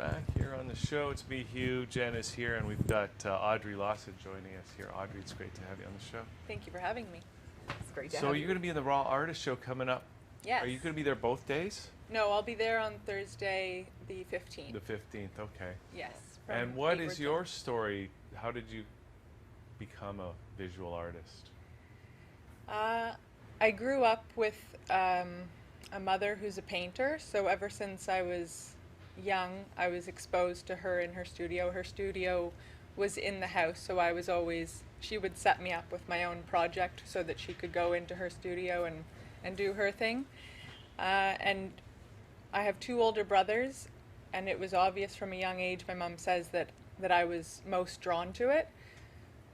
back here on the show. It's me, Hugh. Jen is here, and we've got Audrey Lawson joining us here. Audrey, it's great to have you on the show. Thank you for having me. It's great to So have you're going to be in the Raw Artist Show coming up. Yes. Are you going to be there both days? No, I'll be there on Thursday, the 15th. The 15th, okay. Yes. And what is your story? How did you become a visual artist? I grew up with a mother who's a painter, so ever since I was young, I was exposed to her in her studio. Her studio was in the house, so I was always, she would set me up with my own project so that she could go into her studio and do her thing. And I have two older brothers, and it was obvious from a young age, my mom says, that I was most drawn to it.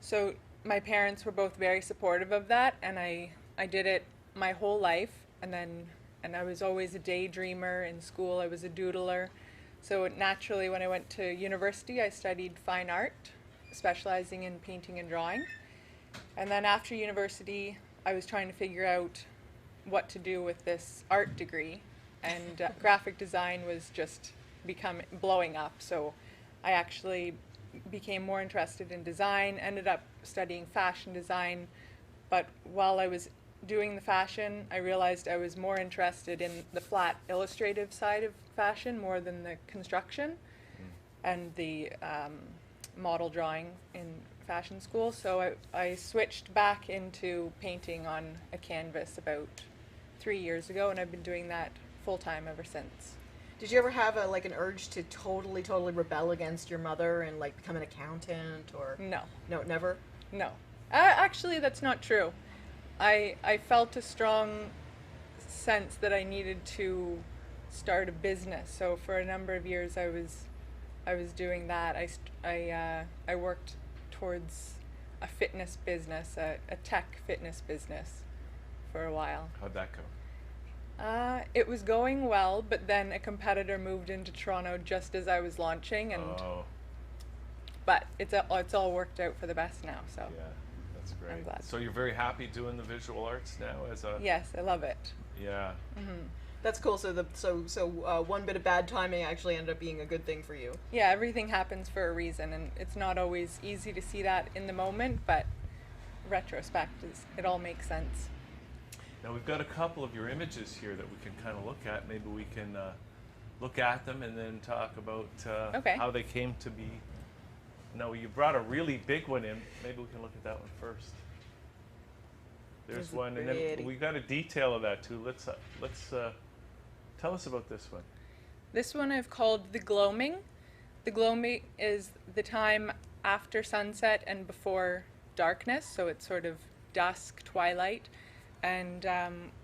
So my parents were both very supportive of that, and I did it my whole life, and I was always a daydreamer in school. I was a doodler. So naturally, when I went to university, I studied fine art, specializing in painting and drawing. And then after university, I was trying to figure out what to do with this art degree, and graphic design was just blowing up. So I actually became more interested in design, ended up studying fashion design, but while I was doing the fashion, I realized I was more interested in the flat illustrative side of fashion more than the construction and the model drawing in fashion school. So I switched back into painting on a canvas about 3 years ago, and I've been doing that full-time ever since. Did you ever have an urge to totally rebel against your mother and like become an accountant or? No. No, never? No. Actually, that's not true. I felt a strong sense that I needed to start a business. So for a number of years, I was doing that. I worked towards a fitness business, a tech fitness business, for a while. How'd that go? It was going well, but then a competitor moved into Toronto just as I was launching, and but it's all worked out for the best now. So yeah, that's great. I'm glad. So you're very happy doing the visual arts now as a Yes, I love it. yeah. Mm-hmm. That's cool. So one bit of bad timing actually ended up being a good thing for you. Yeah, everything happens for a reason, and it's not always easy to see that in the moment, but retrospect it all makes sense. Now we've got a couple of your images here that we can kind of look at. Maybe we can look at them and then talk about Okay. how they came to be. No, you brought a really big one in. Maybe we can look at that one first. There's It's one, and then pretty. we got a detail of that too. Let's tell us about this one. This one I've called the gloaming. The gloaming is the time after sunset and before darkness, so it's sort of dusk, twilight. And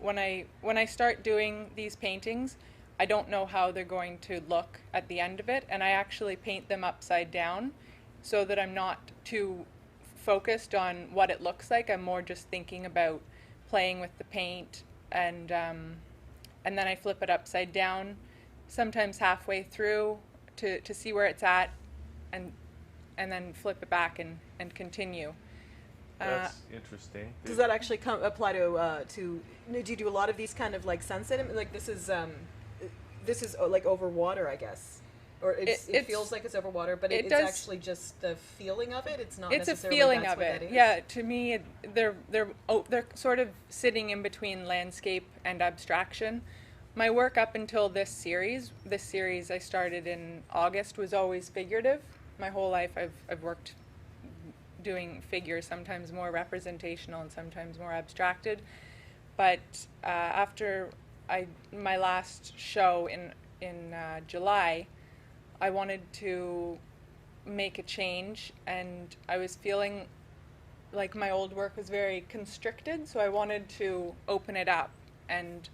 when I start doing these paintings, I don't know how they're going to look at the end of it, and I actually paint them upside down so that I'm not too focused on what it looks like. I'm more just thinking about playing with the paint, and then I flip it upside down, sometimes halfway through to see where it's at, and then flip it back and continue. That's interesting. Does that actually apply to? Do you do a lot of these kind of like sunset? Like this is like over water, I guess, or it feels like it's over water, but it's actually just the feeling of it. It's not. It's a necessarily feeling that's of what it. that is. Yeah, to me, they're sort of sitting in between landscape and abstraction. My work up until this series I started in August, was always figurative. My whole life, I've worked doing figures, sometimes more representational and sometimes more abstracted. But after my last show in July, I wanted to make a change, and I was feeling like my old work was very constricted, so I wanted to open it up. And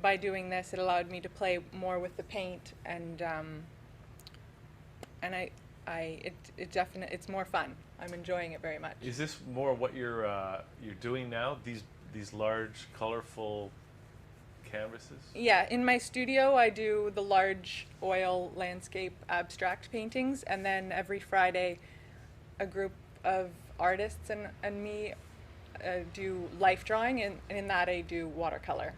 by doing this, it allowed me to play more with the paint, and it's more fun. I'm enjoying it very much. Is this more what you're doing now? These large, colorful canvases? Yeah, in my studio, I do the large oil landscape abstract paintings, and then every Friday, a group of artists and me do life drawing, and in that I do watercolor.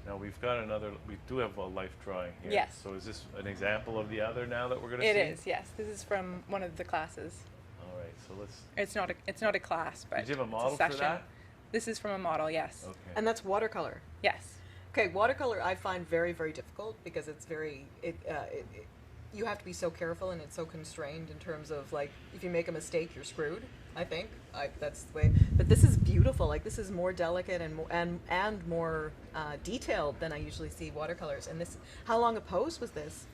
Now we've got another. We do have a life drawing here. Yes. So is this an example of the other now that we're going to see? It is, yes. This is from one of the classes. All right. So let's. It's not a class, but Did you have a it's model for session. that? This is from a model, yes. Okay. And that's watercolor. Yes. Okay, watercolor I find very, very difficult because it's very, you have to be so careful and it's so constrained in terms of like, if you make a mistake, you're screwed, I think. That's the way. But this is beautiful. Like this is more delicate and more detailed than I usually see watercolors. And this, how long a pose was this?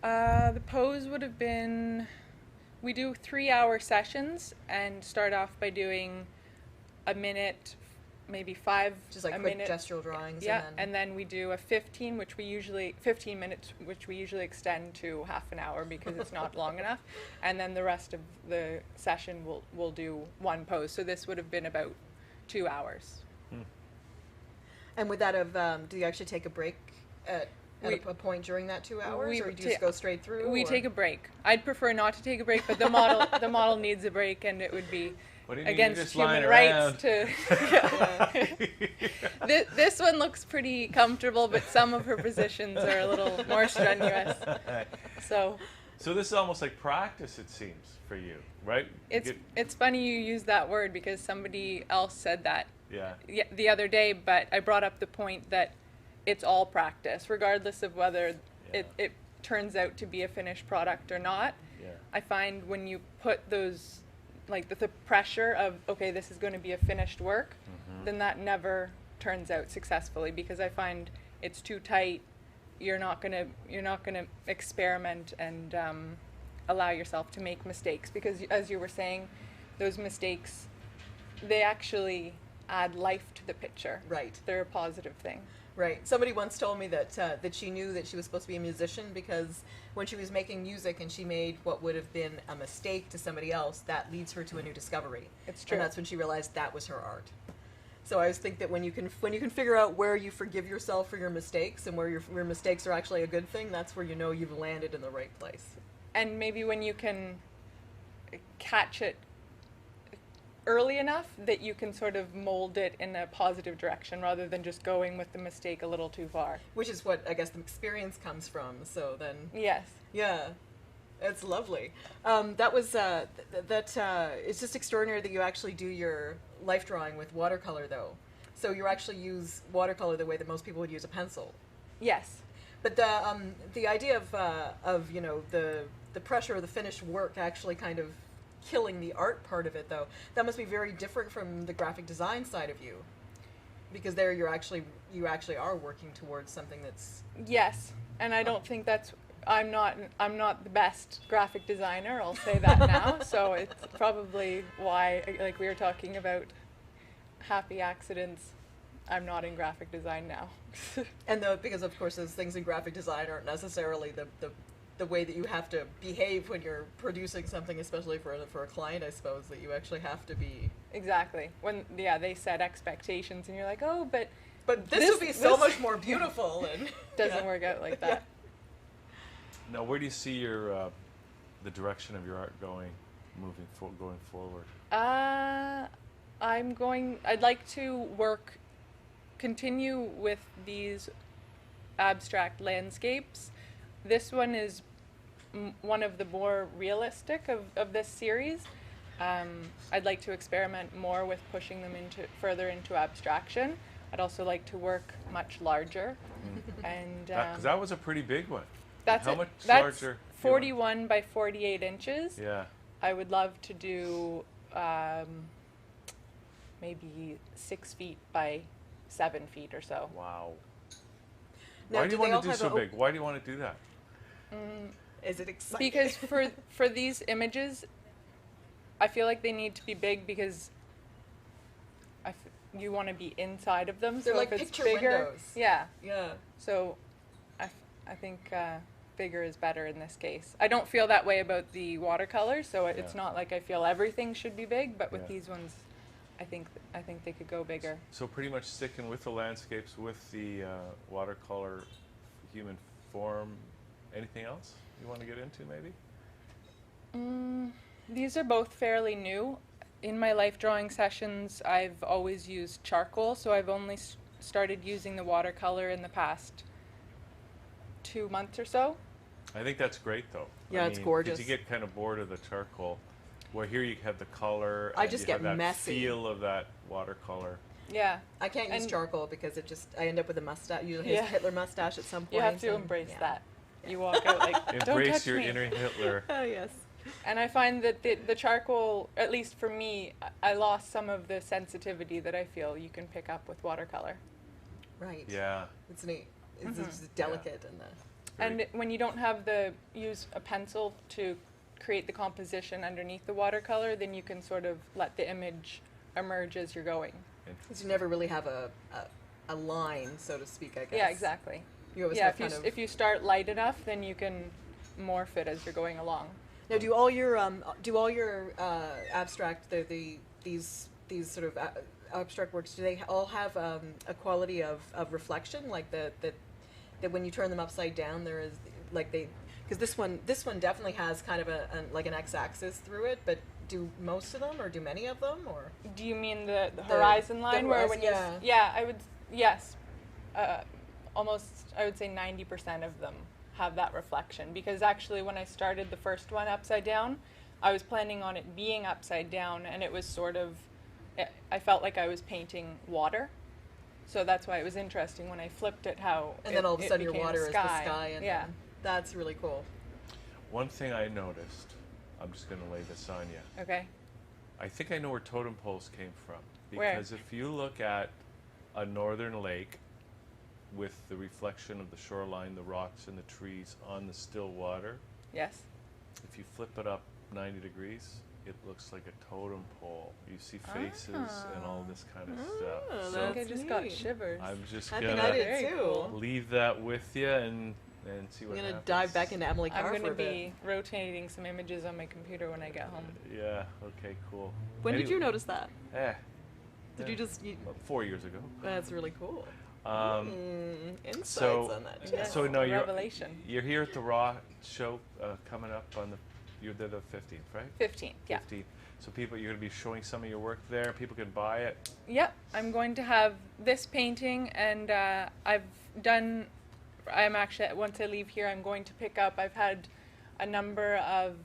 The pose would have been, we do 3-hour sessions and start off by doing a minute, maybe 5 Just like a quick minute. gestural drawings. Yeah, and then we do a 15 minutes, which we usually extend to half an hour because it's not long enough, and then the rest of the session we'll do one pose. So this would have been about 2 hours. And would that have, do you actually take a break at a point during that 2 hours, or do you just go straight through? We take a break. I'd prefer not to take a break, but the model needs a break, and it would be against human rights to. This one looks pretty comfortable, but some of her positions are a little more strenuous. So this is almost like practice, it seems, for you, right? It's funny you use that word because somebody else said that the other day, but I brought up the point that it's all practice, regardless of whether it turns out to be a finished product or not. Yeah. I find when you put those, like the pressure of, okay, this is going to be a finished work, then that never turns out successfully because I find it's too tight. You're not gonna experiment and allow yourself to make mistakes because, as you were saying, those mistakes, they actually add life to the picture. Right. They're a positive thing. Right. Somebody once told me that that she knew that she was supposed to be a musician because when she was making music and she made what would have been a mistake to somebody else, that leads her to a new discovery. It's true. And that's when she realized that was her art. So I always think that when you can figure out where you forgive yourself for your mistakes and where your mistakes are actually a good thing, that's where you know you've landed in the right place. And maybe when you can catch it early enough that you can sort of mold it in a positive direction rather than just going with the mistake a little too far. Which is what I guess the experience comes from. So then. Yes. Yeah. It's lovely. That was it's just extraordinary that you actually do your life drawing with watercolor, though. So you actually use watercolor the way that most people would use a pencil. Yes. But the idea of you know the pressure of the finished work actually kind of killing the art part of it, though, that must be very different from the graphic design side of you, because there you actually are working towards something that's. Yes, and I don't think that's. I'm not the best graphic designer, I'll say that now, so it's probably why, like we were talking about happy accidents, I'm not in graphic design now. And because of course those things in graphic design aren't necessarily the way that you have to behave when you're producing something, especially for a client, I suppose, that you actually have to be. Exactly. When they set expectations and you're like, oh, but this would be so much more beautiful, and doesn't work out like that. Now, where do you see your the direction of your art going forward? I'd like to continue with these abstract landscapes. This one is one of the more realistic of this series. I'd like to experiment more with pushing them further into abstraction. I'd also like to work much larger, and because that was a pretty big one. That's 41 by 48 inches. Yeah. I would love to do maybe 6 feet by 7 feet or so. Wow. Now, why do you want to do so big? Why do you want to do that? Is it exciting? Because for these images, I feel like they need to be big because you want to be inside of them. They're so like if it's picture bigger, windows. Yeah. Yeah. So I think bigger is better in this case. I don't feel that way about the watercolors, so it's not like I feel everything should be big, but with these ones, I think they could go bigger. So pretty much sticking with the landscapes, with the watercolor, human form. Anything else you want to get into, maybe? These are both fairly new. In my life drawing sessions, I've always used charcoal, so I've only started using the watercolor in the past 2 months or so. I think that's great, though. Yeah, it's gorgeous. 'Cause you get kind of bored of the charcoal, where here you have the color. I and just you get have that messy. feel of that watercolor. Yeah. I can't use And- charcoal because I end up with a mustache, usually Yeah. a Hitler mustache at some point. You have to and- embrace yeah. that. You walk out like, don't Embrace touch your me. inner Hitler. Oh, yes. And I find that the charcoal, at least for me, I lost some of the sensitivity that I feel you can pick up with watercolor. Right. Yeah. It's neat. It's, Mhm. it's delicate and And when you don't have use a pencil to create the composition underneath the watercolor, then you can sort of let the image emerge as you're going. because you never really have a line, so to speak, I guess. Yeah, exactly. You always Yeah, have if you kind of... if you start light enough, then you can morph it as you're going along. Now, do all your abstract these sort of abstract works, do they all have a quality of reflection, like that when you turn them upside down, there is like because this one definitely has kind of like an x-axis through it, but do most of them or do many of them or? Do you mean the horizon line where when you horizon, yeah, yes, almost I would say 90% of them have that reflection, because actually when I started the first one upside down, I was planning on it being upside down, and it was sort of, I felt like I was painting water, so that's why it was interesting when I flipped it how And then all of a sudden your became water the is the sky, and yeah. then that's really cool. One thing I noticed, I'm just going to lay this on you. Okay. I think I know where totem poles came from. Where? Because if you look at a northern lake with the reflection of the shoreline, the rocks and the trees on the still water, Yes. if you flip it up 90 degrees, it looks like a totem pole. You see faces and all this kind of stuff. Oh, So I think I That's just got neat. shivers. I'm just I going think I to did Very too. cool. leave that with you and see I'm what gonna happens. dive back into Emily Carr I'm going for to a bit. be rotating some images on my computer when I get home. Yeah, okay, cool. When did you Anyway- notice that? Eh. Did yeah, you just? about 4 years ago. That's really cool. Insights So- on that. Yeah. Jess. So no, Revelation. you're here at the Raw show coming up on you're there the 15th, right? 15th, yeah. 15th. So you're going to be showing some of your work there. People can buy it. Yep, I'm going to have this painting, and I'm actually, once I leave here, I'm going to pick up, I've had a number of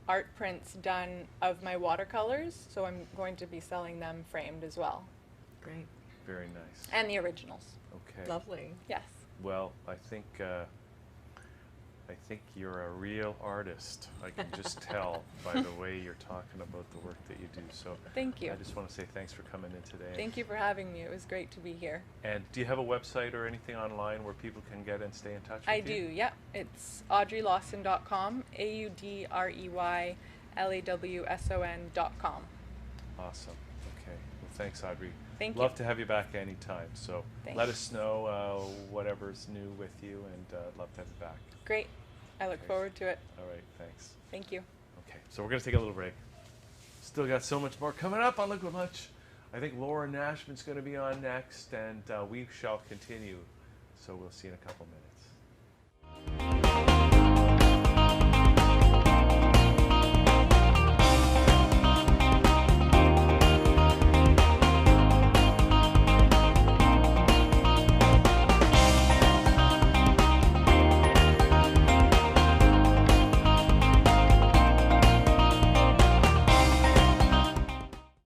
art prints done of my watercolors, so I'm going to be selling them framed as well. Great. Very nice. And the originals, Okay. Lovely. yes. Well, I think you're a real artist. I can just tell by the way you're talking about the work that you do. So Thank you. I just want to say thanks for coming in today. Thank you for having me. It was great to be here. And do you have a website or anything online where people can get and stay in touch with I you? do, yep. It's audreylawson.com, AudreyLawson.com. Awesome. Okay. Well, thanks, Audrey. Thank Love you. to have you back anytime. So Thanks. let us know whatever's new with you, and love to have you back. Great. I look Okay. forward to it. All right. Thanks. Thank you. Okay. So we're going to take a little break. Still got so much more coming up on Liquid Lunch. I think Laura Nashman's going to be on next, and we shall continue. So we'll see you in a couple minutes.